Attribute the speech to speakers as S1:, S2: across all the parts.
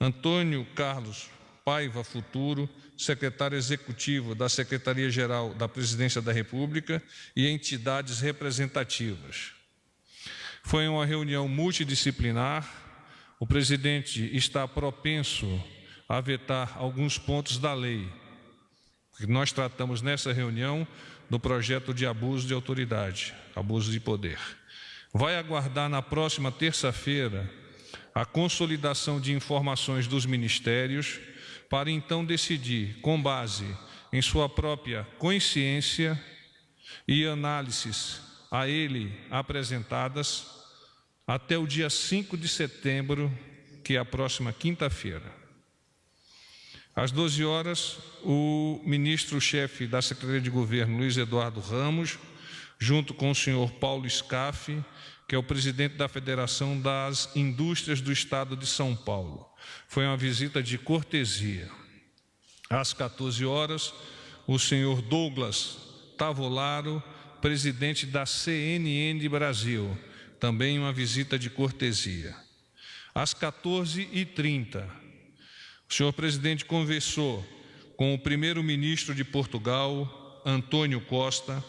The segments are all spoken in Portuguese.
S1: Antônio Carlos Paiva Futuro, secretário executivo da Secretaria-Geral da Presidência da República e entidades representativas. Foi uma reunião multidisciplinar. O presidente está propenso a vetar alguns pontos da lei. Nós tratamos nessa reunião do projeto de abuso de autoridade, abuso de poder. Vai aguardar na próxima terça-feira a consolidação de informações dos ministérios para então decidir, com base em sua própria consciência e análises a ele apresentadas, até o dia 5 de setembro, que é a próxima quinta-feira. Às 12 horas, o ministro-chefe da Secretaria de Governo, Luiz Eduardo Ramos, junto com o senhor Paulo Scaff, que é o presidente da Federação das Indústrias do Estado de São Paulo. Foi uma visita de cortesia. Às 14 horas, o senhor Douglas Tavolaro, presidente da CNN Brasil, também uma visita de cortesia. Às 14h30, o senhor presidente conversou com o primeiro-ministro de Portugal, Antônio Costa,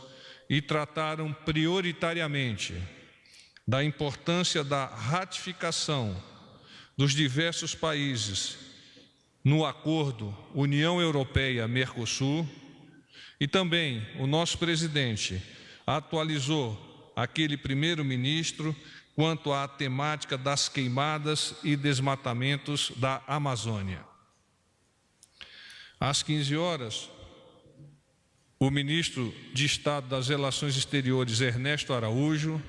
S1: e trataram prioritariamente da importância da ratificação dos diversos países no acordo União Europeia-Mercosul, e também o nosso presidente atualizou aquele primeiro-ministro quanto à temática das queimadas e desmatamentos da Amazônia. Às 15 horas, o ministro de Estado das Relações Exteriores, Ernesto Araújo,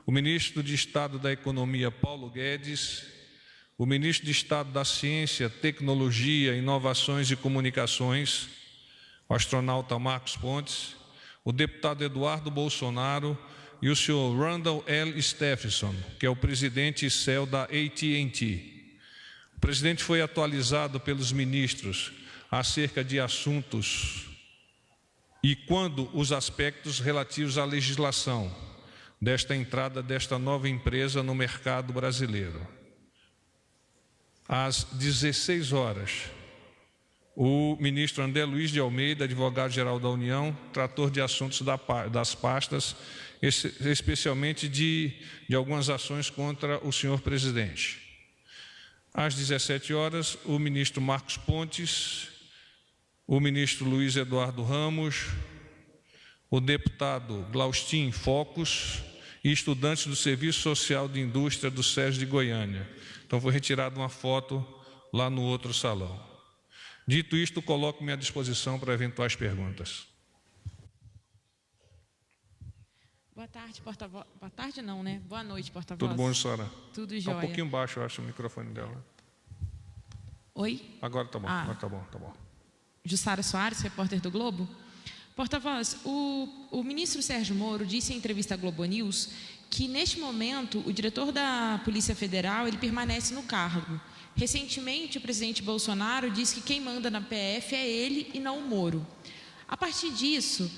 S1: o ministro de Estado da Economia, Paulo Guedes, o ministro de Estado da Ciência, Tecnologia, Inovações e Comunicações, o astronauta Marcos Pontes, o deputado Eduardo Bolsonaro e o senhor Randall L. Stephenson, que é o presidente ICEL da AT&T. O presidente foi atualizado pelos ministros acerca de assuntos e quando os aspectos relativos à legislação desta entrada desta nova empresa no mercado brasileiro. Às 16 horas, o ministro André Luiz de Almeida, advogado-geral da União, tratou de assuntos das pastas, especialmente de algumas ações contra o senhor presidente. Às 17 horas, o ministro Marcos Pontes, o ministro Luiz Eduardo Ramos, o deputado Glaustin Focus e estudantes do Serviço Social de Indústria do SESI de Goiânia. Então, foi retirada uma foto lá no outro salão. Dito isto, coloco-me à disposição para eventuais perguntas.
S2: Boa tarde, porta-voz. Boa tarde não, né? Boa noite, porta-voz.
S1: Tudo bom, senhora?
S2: Tudo jóia.
S1: Está um pouquinho baixo, eu acho, o microfone dela.
S2: Oi?
S1: Agora está bom, agora está bom, está bom.
S2: Jussara Soares, repórter do Globo. Porta-voz, o ministro Sérgio Moro disse em entrevista à Globo News que, neste momento, o diretor da Polícia Federal ele permanece no cargo. Recentemente, o presidente Bolsonaro disse que quem manda na PF é ele e não o Moro. A partir disso,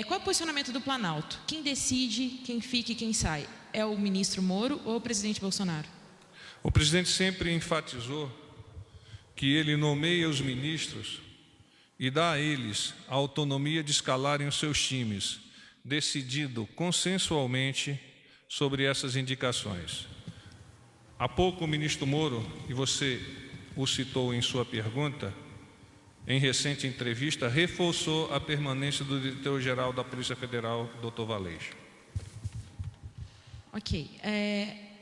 S2: qual é o posicionamento do Planalto? Quem decide quem fica e quem sai? É o ministro Moro ou o presidente Bolsonaro?
S1: O presidente sempre enfatizou que ele nomeia os ministros e dá a eles a autonomia de escalarem os seus times, decidido consensualmente sobre essas indicações. Há pouco o ministro Moro, e você o citou em sua pergunta, em recente entrevista, reforçou a permanência do diretor-geral da Polícia Federal, Dr. Valeixo.
S2: Ok.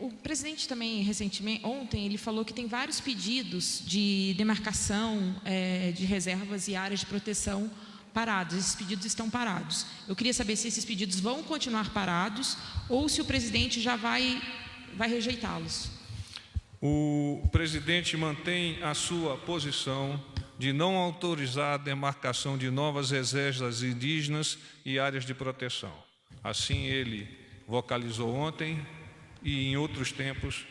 S2: O presidente também, recentemente, ontem, ele falou que tem vários pedidos de demarcação de reservas e áreas de proteção parados. Esses pedidos estão parados. Eu queria saber se esses pedidos vão continuar parados ou se o presidente já vai rejeitá-los.
S1: O presidente mantém a sua posição de não autorizar a demarcação de novas reservas indígenas e áreas de proteção. Assim ele vocalizou ontem e em outros tempos,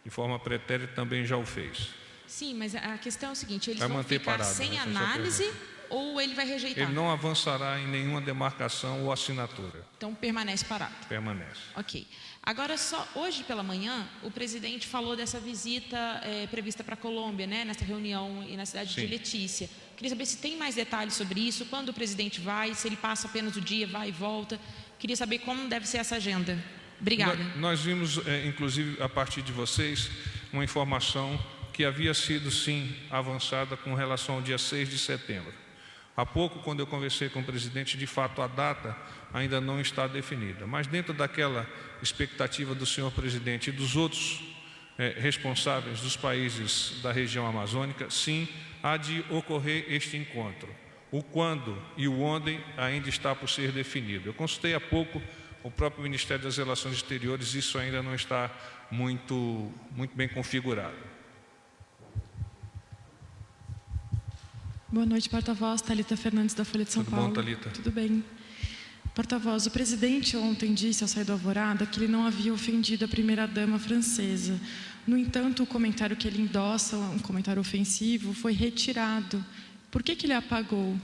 S1: de forma pretérita, também já o fez.
S2: Sim, mas a questão é o seguinte, eles
S1: vai
S2: vão
S1: manter
S2: ficar
S1: parado,
S2: sem
S1: né?
S2: análise ou ele vai rejeitar?
S1: Ele não avançará em nenhuma demarcação ou assinatura.
S2: Então permanece parado.
S1: Permanece.
S2: Ok. Agora, só hoje pela manhã, o presidente falou dessa visita prevista para a Colômbia, né, nessa reunião e na cidade de Letícia. Queria saber se tem mais detalhes sobre isso, quando o presidente vai, se ele passa apenas o dia, vai e volta. Queria saber como deve ser essa agenda. Obrigada.
S1: Nós vimos, inclusive, a partir de vocês, uma informação que havia sido, sim, avançada com relação ao dia 6 de setembro. Há pouco, quando eu conversei com o presidente, de fato, a data ainda não está definida. Mas dentro daquela expectativa do senhor presidente e dos outros responsáveis dos países da região amazônica, sim, há de ocorrer este encontro. O quando e o onde ainda está por ser definido. Eu consultei há pouco o próprio Ministério das Relações Exteriores, isso ainda não está muito bem configurado.
S3: Boa noite, porta-voz. Thalita Fernandes, da Folha de São Paulo.
S1: Tudo bom, Thalita?
S3: Tudo bem. Porta-voz, o presidente ontem disse ao sair do Alvorada que ele não havia ofendido a primeira-dama francesa. No entanto, o comentário que ele endossa, um comentário ofensivo, foi retirado. Por que ele apagou?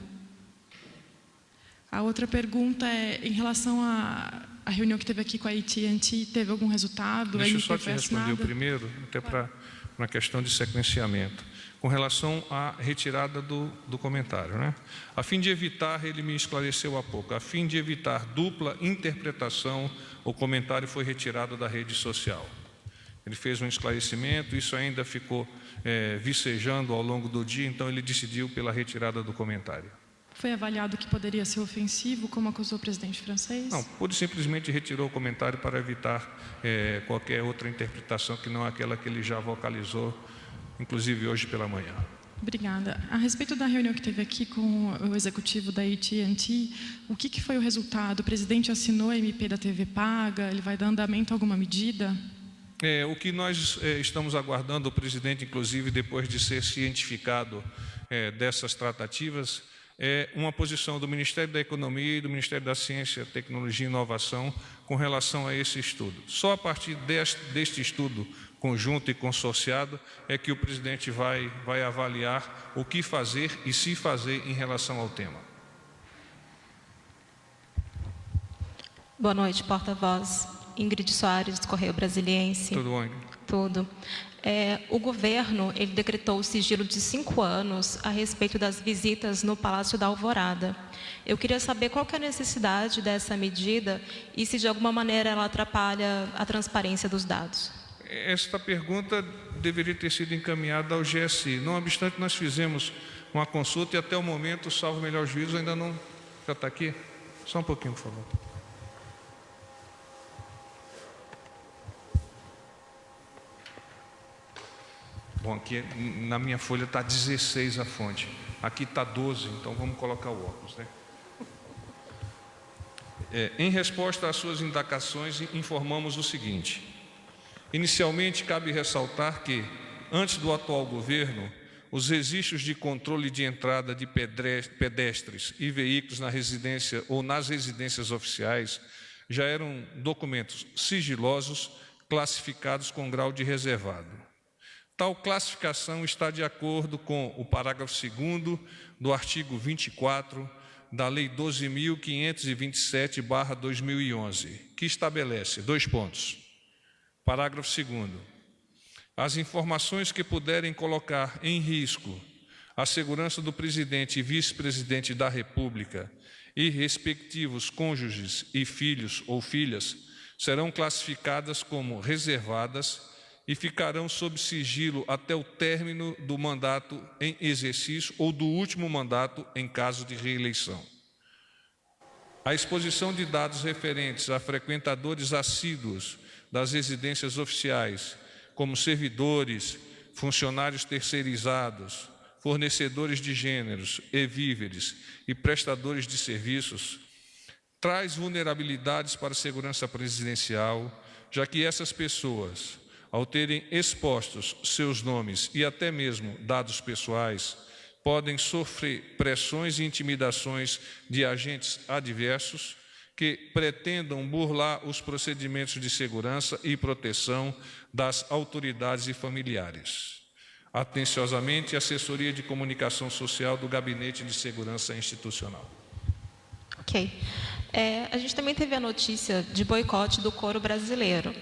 S3: A outra pergunta é, em relação à reunião que teve aqui com a AT&T, teve algum resultado?
S1: Deixa eu só te responder o primeiro, até para uma questão de sequenciamento. Com relação à retirada do comentário, né? A fim de evitar, ele me esclareceu há pouco, a fim de evitar dupla interpretação, o comentário foi retirado da rede social. Ele fez um esclarecimento, isso ainda ficou vicejando ao longo do dia, então ele decidiu pela retirada do comentário.
S3: Foi avaliado que poderia ser ofensivo, como acusou o presidente francês?
S1: Não, pura e simplesmente retirou o comentário para evitar qualquer outra interpretação que não aquela que ele já vocalizou, inclusive hoje pela manhã.
S3: Obrigada. A respeito da reunião que teve aqui com o executivo da AT&T, o que foi o resultado? O presidente assinou a MP da TV Paga? Ele vai dar andamento a alguma medida?
S1: O que nós estamos aguardando, o presidente, inclusive, depois de ser cientificado dessas tratativas, é uma posição do Ministério da Economia e do Ministério da Ciência, Tecnologia e Inovação com relação a esse estudo. Só a partir deste estudo conjunto e consorciado é que o presidente vai avaliar o que fazer e se fazer em relação ao tema.
S4: Boa noite, porta-voz. Ingrid Soares, do Correio Brasiliense.
S1: Tudo bom, Ingrid?
S4: Tudo. O governo ele decretou o sigilo de 5 anos a respeito das visitas no Palácio da Alvorada. Eu queria saber qual que é a necessidade dessa medida e se de alguma maneira ela atrapalha a transparência dos dados.
S1: Esta pergunta deveria ter sido encaminhada ao GSI. Não obstante, nós fizemos uma consulta e até o momento, salvo o melhor juízo, ainda não... Já está aqui? Só um pouquinho, por favor. Bom, aqui na minha folha está 16 a fonte. Aqui está 12, então vamos colocar o óculos, né? Em resposta às suas indagações, informamos o seguinte. Inicialmente, cabe ressaltar que, antes do atual governo, os registros de controle de entrada de pedestres e veículos na residência ou nas residências oficiais já eram documentos sigilosos classificados com grau de reservado. Tal classificação está de acordo com o parágrafo 2º do artigo 24 da Lei 12.527/2011, que estabelece, 2 pontos. Parágrafo 2º. As informações que puderem colocar em risco a segurança do presidente e vice-presidente da República e respectivos cônjuges e filhos ou filhas serão classificadas como reservadas e ficarão sob sigilo até o término do mandato em exercício ou do último mandato em caso de reeleição. A exposição de dados referentes a frequentadores assíduos das residências oficiais, como servidores, funcionários terceirizados, fornecedores de gêneros e víveres e prestadores de serviços, traz vulnerabilidades para a segurança presidencial, já que essas pessoas, ao terem expostos seus nomes e até mesmo dados pessoais, podem sofrer pressões e intimidações de agentes adversos que pretendam burlar os procedimentos de segurança e proteção das autoridades e familiares. Atenciosamente, Assessoria de Comunicação Social do Gabinete de Segurança Institucional.
S4: Ok. A gente também teve a notícia de boicote do coro brasileiro.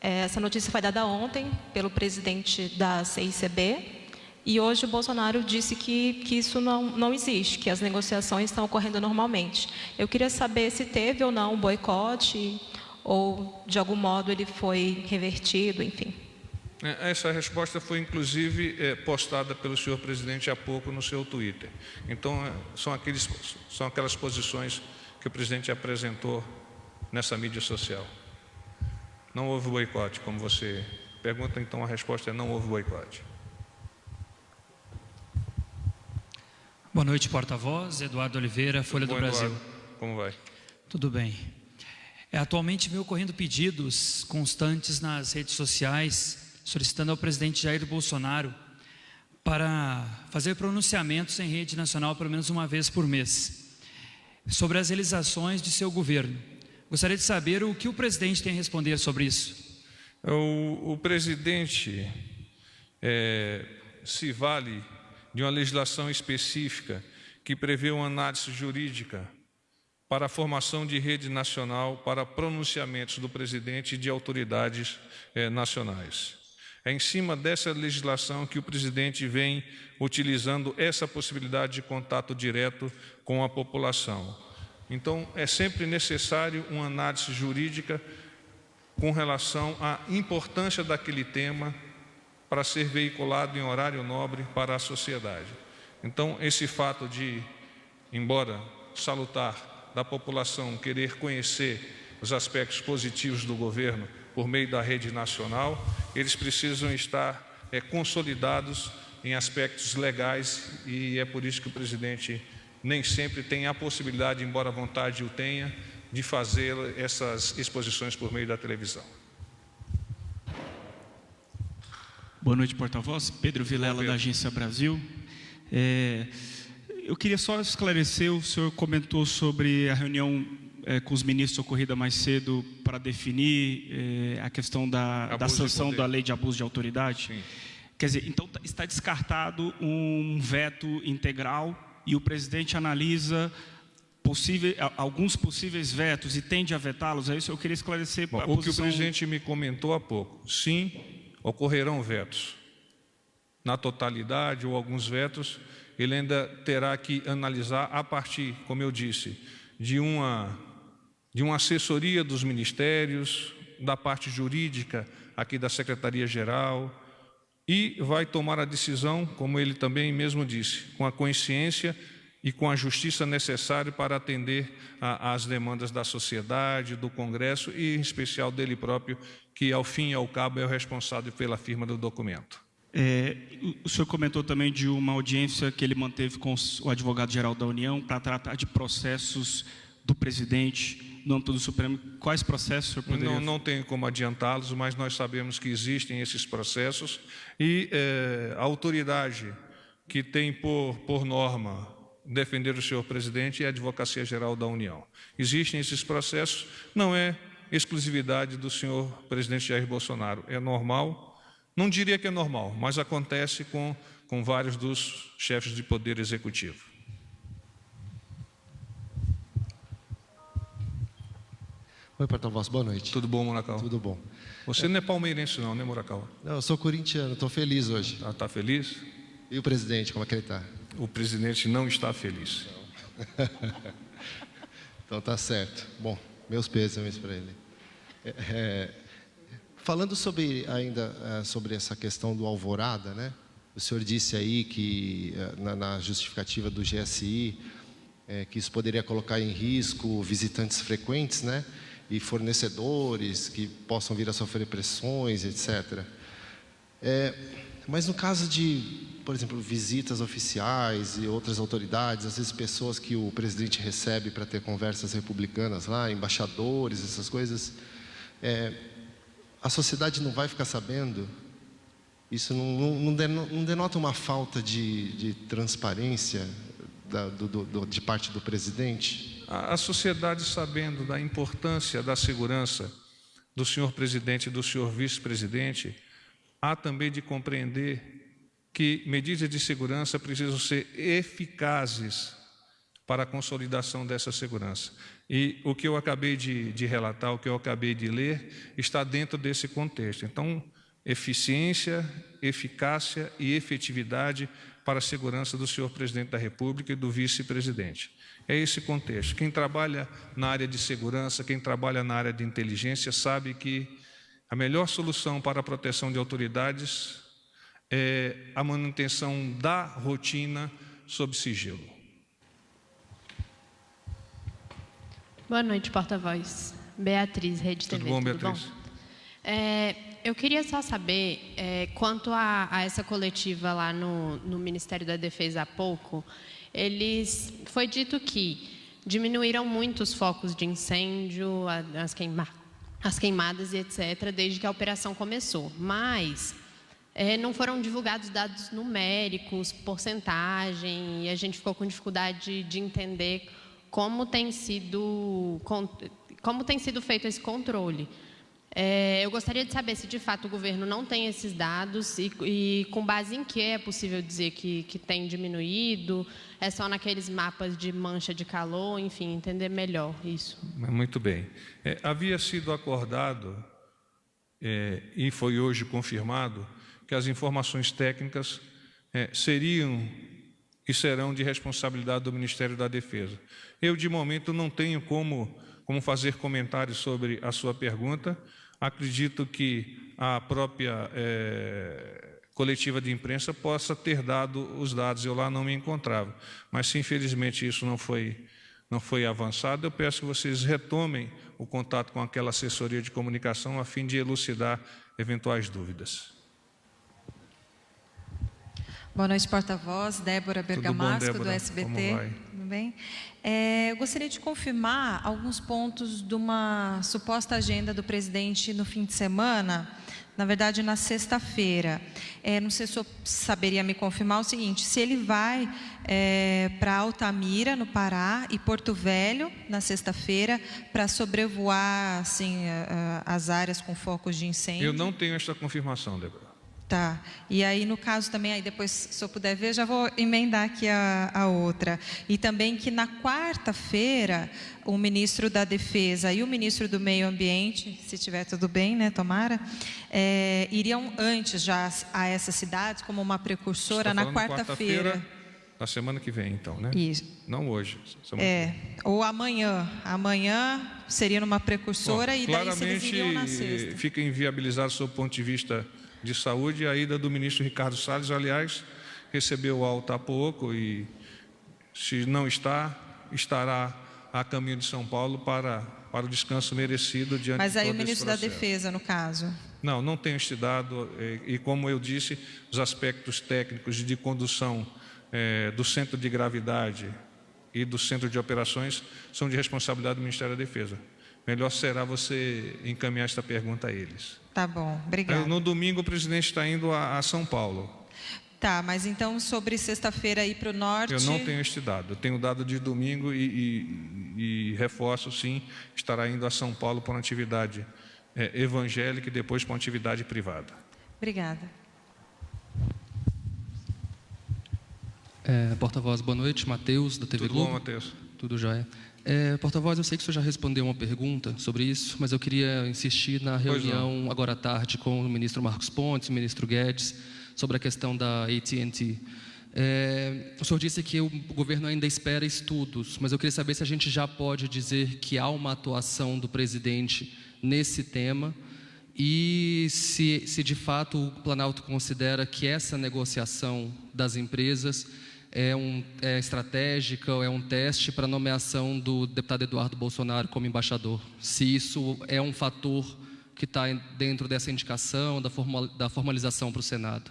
S4: Essa notícia foi dada ontem pelo presidente da CICB, e hoje o Bolsonaro disse que isso não existe, que as negociações estão ocorrendo normalmente. Eu queria saber se teve ou não um boicote, ou de algum modo ele foi revertido, enfim.
S1: Essa resposta foi, inclusive, postada pelo senhor presidente há pouco no seu Twitter. Então, são aquelas posições que o presidente apresentou nessa mídia social. Não houve boicote, como você pergunta, então a resposta é não houve boicote.
S5: Boa noite, porta-voz. Eduardo Oliveira, Folha do Brasil.
S1: Eduardo, como vai?
S5: Tudo bem. Atualmente vem ocorrendo pedidos constantes nas redes sociais, solicitando ao presidente Jair Bolsonaro para fazer pronunciamentos em rede nacional pelo menos uma vez por mês, sobre as realizações de seu governo. Gostaria de saber o que o presidente tem a responder sobre isso.
S1: O presidente se vale de uma legislação específica que prevê uma análise jurídica para a formação de rede nacional para pronunciamentos do presidente e de autoridades nacionais. É em cima dessa legislação que o presidente vem utilizando essa possibilidade de contato direto com a população. Então, é sempre necessário uma análise jurídica com relação à importância daquele tema para ser veiculado em horário nobre para a sociedade. Então, esse fato de, embora salutar, da população querer conhecer os aspectos positivos do governo por meio da rede nacional, eles precisam estar consolidados em aspectos legais, e é por isso que o presidente nem sempre tem a possibilidade, embora a vontade o tenha, de fazer essas exposições por meio da televisão.
S6: Boa noite, porta-voz. Pedro Vilela, da Agência Brasil. Eu queria só esclarecer, o senhor comentou sobre a reunião com os ministros ocorrida mais cedo para definir a questão da sanção da lei de abuso de autoridade.
S1: Sim.
S6: Quer dizer, então está descartado um veto integral e o presidente analisa alguns possíveis vetos e tende a vetá-los. É isso que eu queria esclarecer.
S1: Bom, o que o presidente me comentou há pouco, sim, ocorrerão vetos. Na totalidade ou alguns vetos, ele ainda terá que analisar a partir, como eu disse, de uma assessoria dos ministérios, da parte jurídica aqui da Secretaria-Geral, e vai tomar a decisão, como ele também mesmo disse, com a consciência e com a justiça necessária para atender às demandas da sociedade, do Congresso e, em especial, dele próprio, que, ao fim e ao cabo, é o responsável pela firma do documento.
S6: O senhor comentou também de uma audiência que ele manteve com o advogado-geral da União para tratar de processos do presidente no âmbito do Supremo. Quais processos o senhor poderia...
S1: Não tenho como adiantá-los, mas nós sabemos que existem esses processos e a autoridade que tem por norma defender o senhor presidente é a Advocacia-Geral da União. Existem esses processos, não é exclusividade do senhor presidente Jair Bolsonaro, é normal, não diria que é normal, mas acontece com vários dos chefes de poder executivo.
S7: Oi, porta-voz, boa noite.
S1: Tudo bom, Murakawa?
S7: Tudo bom.
S1: Você não é palmeirense não, né, Murakawa?
S7: Não, eu sou corintiano, estou feliz hoje.
S1: Está feliz?
S7: E o presidente, como é que ele está?
S1: O presidente não está feliz.
S7: Então tá certo. Bom, meus pêsames para ele. Falando sobre essa questão do Alvorada, né? O senhor disse aí que na justificativa do GSI que isso poderia colocar em risco visitantes frequentes, né? E fornecedores que possam vir a sofrer pressões, etc. Mas no caso de, por exemplo, visitas oficiais e outras autoridades, às vezes pessoas que o presidente recebe para ter conversas republicanas lá, embaixadores, essas coisas, a sociedade não vai ficar sabendo? Isso não denota uma falta de transparência de parte do presidente?
S1: A sociedade, sabendo da importância da segurança do senhor presidente e do senhor vice-presidente, há também de compreender que medidas de segurança precisam ser eficazes para a consolidação dessa segurança. E o que eu acabei de relatar, o que eu acabei de ler, está dentro desse contexto. Então, eficiência, eficácia e efetividade para a segurança do senhor presidente da República e do vice-presidente. É esse contexto. Quem trabalha na área de segurança, quem trabalha na área de inteligência, sabe que a melhor solução para a proteção de autoridades é a manutenção da rotina sob sigilo.
S8: Boa noite, porta-voz. Beatriz, Rede TV.
S1: Tudo bom, Beatriz?
S8: Eu queria só saber, quanto a essa coletiva lá no Ministério da Defesa há pouco, foi dito que diminuíram muito os focos de incêndio, as queimadas e etc., desde que a operação começou. Mas não foram divulgados dados numéricos, porcentagem, e a gente ficou com dificuldade de entender como tem sido feito esse controle. Eu gostaria de saber se, de fato, o governo não tem esses dados e com base em que é possível dizer que tem diminuído, é só naqueles mapas de mancha de calor, enfim, entender melhor isso.
S1: Muito bem. Havia sido acordado, e foi hoje confirmado, que as informações técnicas seriam e serão de responsabilidade do Ministério da Defesa. Eu, de momento, não tenho como fazer comentários sobre a sua pergunta. Acredito que a própria coletiva de imprensa possa ter dado os dados. Eu lá não me encontrava. Mas, se infelizmente isso não foi avançado, eu peço que vocês retomem o contato com aquela assessoria de comunicação a fim de elucidar eventuais dúvidas.
S9: Boa noite, porta-voz. Débora Bergamasco,
S1: Débora?
S9: do SBT.
S1: Como vai?
S9: Tudo bem? Eu gostaria de confirmar alguns pontos de uma suposta agenda do presidente no fim de semana, na verdade, na sexta-feira. Não sei se o senhor saberia me confirmar o seguinte: se ele vai para Altamira, no Pará, e Porto Velho, na sexta-feira, para sobrevoar assim, as áreas com focos de incêndio.
S1: Eu não tenho essa confirmação, Débora.
S9: Tá. E aí, no caso também, aí depois, se eu puder ver, já vou emendar aqui a outra. E também que na quarta-feira, o ministro da Defesa e o ministro do Meio Ambiente, se tiver tudo bem, né, tomara, iriam antes já a essas cidades, como uma precursora, na quarta-feira.
S1: Na semana que vem, então, né?
S9: Isso.
S1: Não hoje.
S9: Ou amanhã. Amanhã seria numa precursora. Bom, e daí eles iriam na sexta.
S1: Claramente fica inviabilizado, sob o ponto de vista de saúde, a ida do ministro Ricardo Salles. Aliás, recebeu alta há pouco e, se não estará a caminho de São Paulo para o descanso merecido diante de todo esse processo.
S9: Mas aí o ministro da Defesa, no caso?
S1: Não tenho este dado. E como eu disse, os aspectos técnicos de condução do centro de gravidade e do centro de operações são de responsabilidade do Ministério da Defesa. Melhor será você encaminhar esta pergunta a eles.
S9: Tá bom, obrigado.
S1: No domingo, o presidente está indo a São Paulo.
S9: Tá, mas então sobre sexta-feira ir para o norte...
S1: Eu não tenho este dado. Eu tenho o dado de domingo e reforço, sim, estará indo a São Paulo para uma atividade evangélica e depois para uma atividade privada.
S9: Obrigada.
S10: Porta-voz, boa noite. Matheus, da TV Globo.
S1: Tudo bom, Matheus?
S10: Tudo jóia. Porta-voz, eu sei que o senhor já respondeu uma pergunta sobre isso, mas eu queria insistir na reunião agora à tarde com o ministro Marcos Pontes, o ministro Guedes, sobre a questão da AT&T. O senhor disse que o governo ainda espera estudos, mas eu queria saber se a gente já pode dizer que há uma atuação do presidente nesse tema e se de fato o Planalto considera que essa negociação das empresas é estratégica ou é um teste para a nomeação do deputado Eduardo Bolsonaro como embaixador. Se isso é um fator que está dentro dessa indicação, da formalização para o Senado.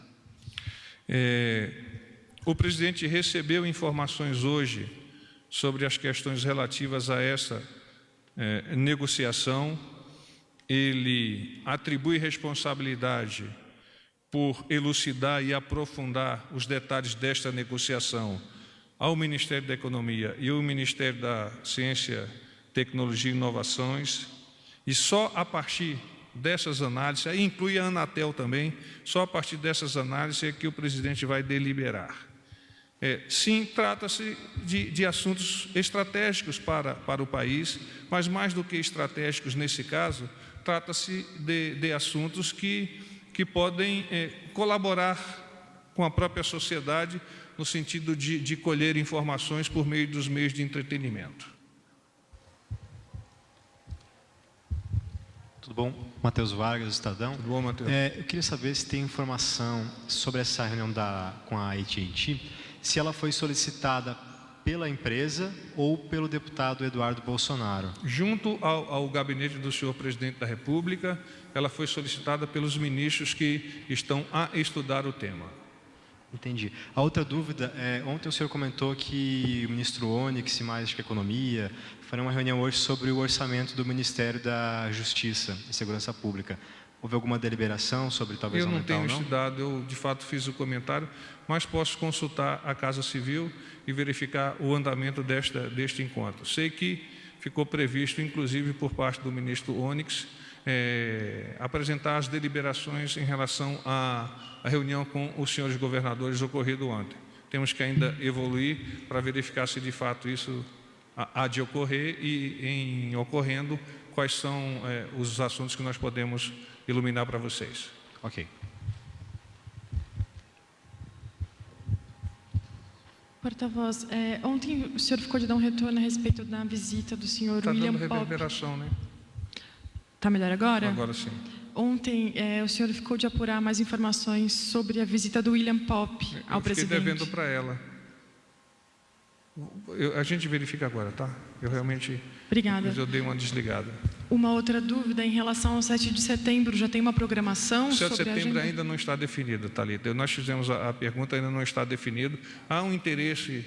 S1: O presidente recebeu informações hoje sobre as questões relativas a essa negociação. Ele atribui responsabilidade por elucidar e aprofundar os detalhes desta negociação ao Ministério da Economia e ao Ministério da Ciência, Tecnologia e Inovações, e só a partir dessas análises, aí inclui a Anatel também, só a partir dessas análises é que o presidente vai deliberar. Sim, trata-se de assuntos estratégicos para o país, mas mais do que estratégicos nesse caso, trata-se de assuntos que podem colaborar com a própria sociedade no sentido de colher informações por meio dos meios de entretenimento.
S11: Tudo bom? Matheus Vargas, Estadão.
S1: Tudo bom, Matheus?
S11: Eu queria saber se tem informação sobre essa reunião com a AT&T, se ela foi solicitada pela empresa ou pelo deputado Eduardo Bolsonaro.
S1: Junto ao gabinete do senhor presidente da República, ela foi solicitada pelos ministros que estão a estudar o tema.
S11: Entendi. A outra dúvida ontem o senhor comentou que o ministro Onyx e mais que Economia farão uma reunião hoje sobre o orçamento do Ministério da Justiça e Segurança Pública. Houve alguma deliberação sobre talvez aumentar ou não?
S1: Eu não tenho esse dado, eu de fato fiz o comentário, mas posso consultar a Casa Civil e verificar o andamento deste encontro. Sei que ficou previsto, inclusive por parte do ministro Onyx, apresentar as deliberações em relação à reunião com os senhores governadores ocorrido ontem. Temos que ainda evoluir para verificar se de fato isso há de ocorrer e, em ocorrendo, quais são os assuntos que nós podemos iluminar para vocês.
S11: Ok.
S3: Porta-voz, ontem o senhor ficou de dar um retorno a respeito da visita do senhor William Popp.
S1: Está dando reverberação, né?
S3: Está melhor agora?
S1: Agora sim.
S3: Ontem o senhor ficou de apurar mais informações sobre a visita do William Popp ao presidente.
S1: Eu fiquei devendo para ela. A gente verifica agora, tá? Eu realmente...
S3: Obrigada.
S1: Eu dei uma desligada.
S3: Uma outra dúvida em relação ao 7 de setembro, já tem uma programação sobre a agenda?
S1: 7 de setembro ainda não está definido, Thalita. Nós fizemos a pergunta, ainda não está definido. Há um interesse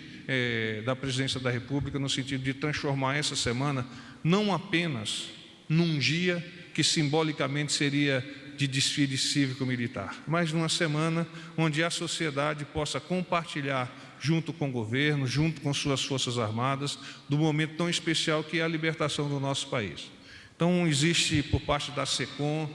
S1: da Presidência da República no sentido de transformar essa semana não apenas num dia que simbolicamente seria de desfile cívico-militar, mas numa semana onde a sociedade possa compartilhar junto com o governo, junto com suas Forças Armadas, do momento tão especial que é a libertação do nosso país. Então, existe por parte da SECOM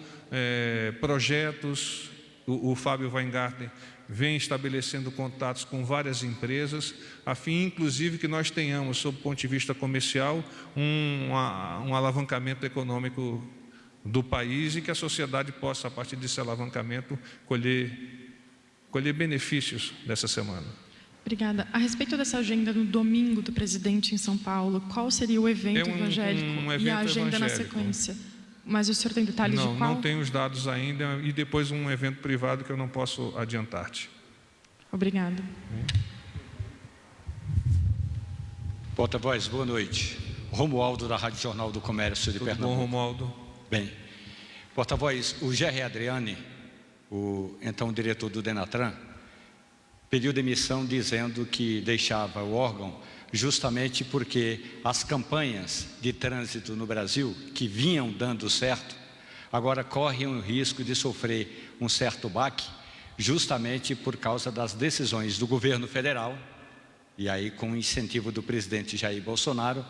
S1: projetos, o Fábio Weingarten vem estabelecendo contatos com várias empresas, a fim, inclusive, que nós tenhamos, sob o ponto de vista comercial, um alavancamento econômico do país e que a sociedade possa, a partir desse alavancamento, colher benefícios dessa semana.
S3: Obrigada. A respeito dessa agenda no domingo do presidente em São Paulo, qual seria o evento evangélico e a agenda na sequência? Mas o senhor tem detalhes de qual?
S1: Não tenho os dados ainda e depois um evento privado que eu não posso adiantar-te.
S3: Obrigada.
S12: Porta-voz, boa noite. Romualdo, da Rádio Jornal do Comércio de Pernambuco.
S1: Tudo bom, Romualdo?
S12: Bem. Porta-voz, o Gerry Adriani, o então diretor do Denatran, pediu demissão dizendo que deixava o órgão justamente porque as campanhas de trânsito no Brasil, que vinham dando certo, agora correm o risco de sofrer um certo baque, justamente por causa das decisões do governo federal, e aí com o incentivo do presidente Jair Bolsonaro,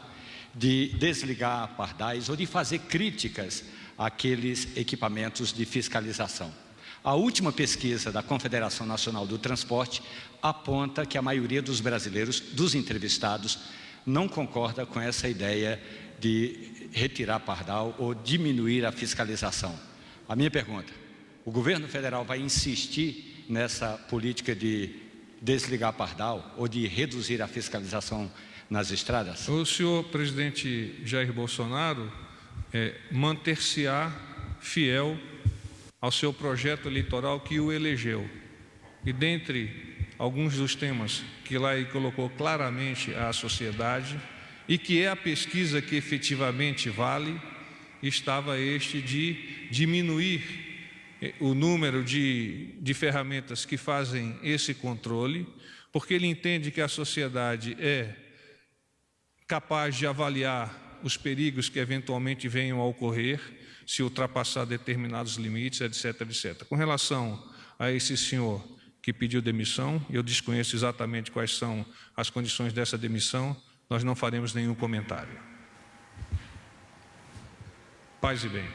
S12: de desligar pardais ou de fazer críticas àqueles equipamentos de fiscalização. A última pesquisa da Confederação Nacional do Transporte aponta que a maioria dos brasileiros, dos entrevistados, não concorda com essa ideia de retirar pardal ou diminuir a fiscalização. A minha pergunta, o governo federal vai insistir nessa política de desligar pardal ou de reduzir a fiscalização nas estradas?
S1: O senhor presidente Jair Bolsonaro manter-se-á fiel ao seu projeto eleitoral que o elegeu. E dentre alguns dos temas que lá ele colocou claramente à sociedade e que é a pesquisa que efetivamente vale, estava este de diminuir o número de ferramentas que fazem esse controle, porque ele entende que a sociedade é capaz de avaliar os perigos que eventualmente venham a ocorrer, se ultrapassar determinados limites, etc, etc. Com relação a esse senhor que pediu demissão, eu desconheço exatamente quais são as condições dessa demissão, nós não faremos nenhum comentário. Paz e bem.